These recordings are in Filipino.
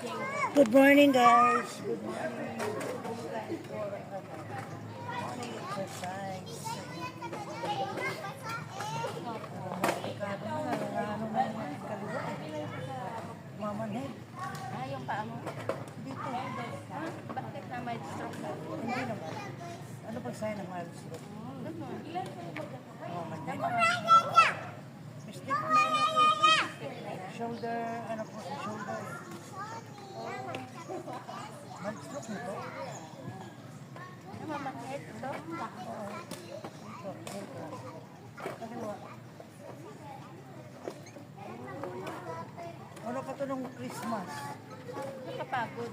Good morning, guys. Good morning. Morning exercise. Mamanhid. Yung paa mo. Dito. Bakit na may stroke ka? Hindi naman. Ano pag sa'yo ng mild stroke? Mamanhid. Stiff na ako. Shoulder, ano po sa shoulder. Mild stroke nito? Namamanhid ito? Oo. Dito. Kaliwa. Ano pa ito nung Christmas? Nakapagod.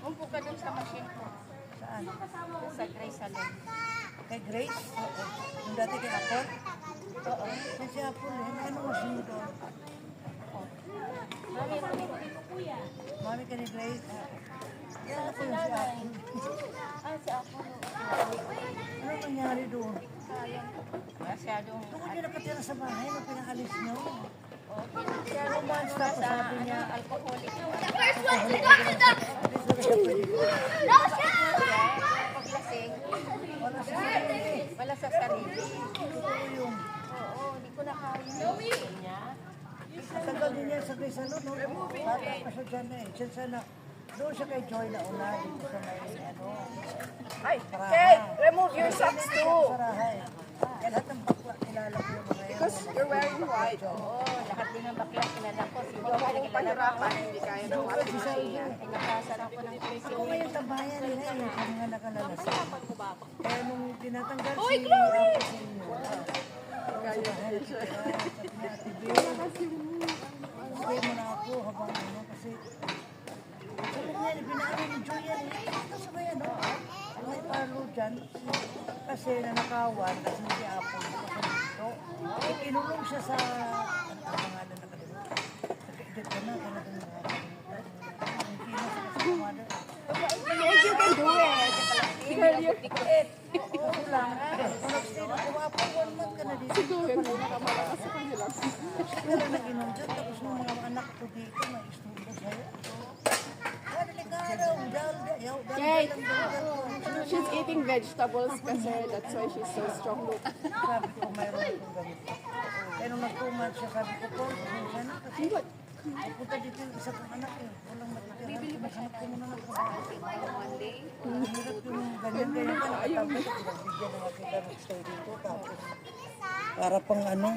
Umpo ka dun sa machine ko. Saan? Sa Gray Salon. Kay Grace? Oo. Yung dati kay Apple? Oo. Kaya si Apple eh. May ano mas mo doon? Mami, Mami ka ni Grace? Yan ako yung si Apple. si ako. Ano nangyari doon? Sayang. Masyadong... Doon ko niya nakatira sa bahay nung pinakalis niyo. Masyadong months na tapos sa sabi niya, alcoholic. Paglasing. Wala sa sarili. Wala sa sarili. Totoo yung Oo, hindi ko na kaya niya. tagal din niya sa Grace Salon. No? Bata pa siya dyan eh. Diyan sana. Doon siya kay Joy na una. Dito sa may ano. Ay, Kate, remove your socks too. Sarahay. Kaya lahat ng bakla kilala ko yung mga yan. Because you're wearing white. Oo, lahat din ng bakla kilala ko. Si Huwag mo akong pahirapan, hindi kaya ng Pwede sa iyo. Pinakasan ako ng crazy Ako ngayon tabayan nila eh. Sa mga nakalalasing. Kaya nung tinatanggal si Uy, Chloe! Ako sa inyo. Kaya siya. Sabi niya, Ate Bill, stay mo na ako habang ano kasi sabi niya, binalo ni Joy yan eh. Ito sabay ano, may palo dyan kasi nanakawan kasi si Apo kasi dito. Eh, kinulong siya sa ang pangalan na kalimutan. Nag-edit ka na, talagang nakakalimutan. Ang kinas sa kasama mother. Yes, you can do it. Girl, you can it. Oo lang. Kung nag-stay na kumapo, 1 month ka na dito. Siguro, nakamalakas sa kanila. Siya na nag-inom dyan, tapos ng mga anak ko dito, may isturbo sa'yo. Madali ka araw, Kate, she's eating vegetables kasi that's why she's so strong. Look. Sabi ko, mayroon akong ganito. Kaya nung nag-2 siya, sabi ko, Paul, siya na kasi pupunta dito yung isa kong anak eh. Walang matitira. Mahanap ko muna ng trabaho. Ang hirap yung ganyan-ganyan ka, nakatawag ko, pinagbigyan ng kita mag-stay dito. Tapos, para pang ano,